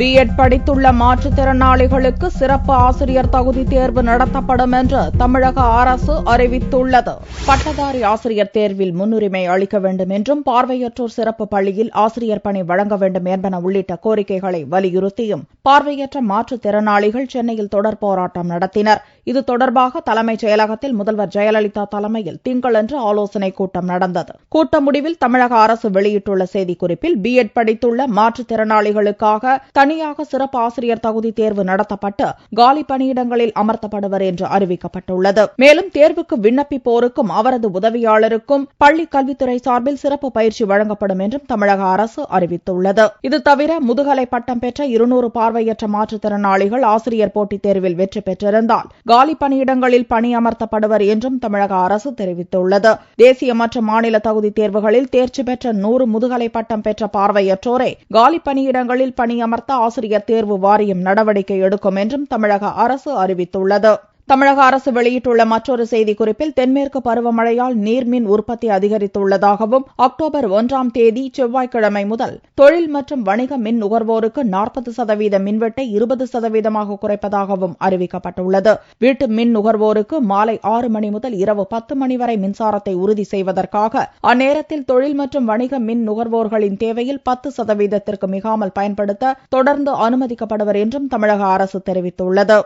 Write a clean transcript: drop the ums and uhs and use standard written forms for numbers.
BEd படித்துள்ள மாற்றுத்திறனாளிகளுக்கு சிறப்பு ஆசிரியர் தகுதி தேர்வு நடத்தப்படும் என்று தமிழக அரசு அறிவித்துள்ளது. பட்டதாரி ஆசிரியர் தேர்வில் முன்னுரிமை அளிக்க வேண்டும் என்றும், பார்வையற்றோர் சிறப்பு பள்ளியில் ஆசிரியர் பணி வழங்க வேண்டும் என்பன உள்ளிட்ட கோரிக்கைகளை வலியுறுத்தியும் பார்வையற்ற மாற்றுத்திறனாளிகள் சென்னையில் தொடர் போராட்டம் நடத்தினர். இது தொடர்பாக தலைமைச் செயலகத்தில் முதல்வர் ஜெயலலிதா தலைமையில் திங்களன்று ஆலோசனைக் கூட்டம் நடந்தது. கூட்ட முடிவில் தமிழக அரசு வெளியிட்டுள்ள செய்திக்குறிப்பில், பிஎட் படித்துள்ள மாற்றுத்திறனாளிகளுக்காக தனியாக சிறப்பு ஆசிரியர் தகுதி தேர்வு நடத்தப்பட்டு காலி பணியிடங்களில் அமர்த்தப்படுவர் என்று அறிவிக்கப்பட்டுள்ளது. மேலும் தேர்வுக்கு விண்ணப்பிப்போருக்கும் அவரது உதவியாளருக்கும் பள்ளிக் கல்வித்துறை சார்பில் சிறப்பு பயிற்சி வழங்கப்படும் என்றும் தமிழக அரசு அறிவித்துள்ளது. இது தவிர முதுகலை பட்டம் பெற்ற 200 பார்வையற்ற மாற்றுத்திறனாளிகள் ஆசிரியர் போட்டித் தேர்வில் வெற்றி பெற்றிருந்தால் காலி பணியிடங்களில் பணியமர்த்தப்படுவர் என்றும் தமிழக அரசு தெரிவித்துள்ளது. தேசிய மற்றும் மாநில தகுதி தேர்வுகளில் தேர்ச்சி பெற்ற 100 முதுகலை பட்டம் பெற்ற பார்வையற்றோரை காலி பணியிடங்களில் பணியமர்த்த ஆசிரியர் தேர்வு வாரியம் நடவடிக்கை எடுக்கும் என்றும் தமிழக அரசு அறிவித்துள்ளது. தமிழக அரசு வெளியிட்டுள்ள மற்றொரு செய்திக்குறிப்பில், தென்மேற்கு பருவமழையால் நீர்மின் உற்பத்தி அதிகரித்துள்ளதாகவும், அக்டோபர் 1ஆம் தேதி செவ்வாய்க்கிழமை முதல் தொழில் மற்றும் வணிக மின் நுகர்வோருக்கு 40% மின்வெட்டை 20% குறைப்பதாகவும் அறிவிக்கப்பட்டுள்ளது. வீட்டு மின் நுகர்வோருக்கு மாலை 6 மணி முதல் இரவு 10 மணி வரை மின்சாரத்தை உறுதி செய்வதற்காக அந்நேரத்தில் தொழில் மற்றும் வணிக மின் நுகர்வோர்களின் தேவையில் 10% மிகாமல் பயன்படுத்த தொடர்ந்து அனுமதிக்கப்படுவர் என்றும் தமிழக அரசு தெரிவித்துள்ளது.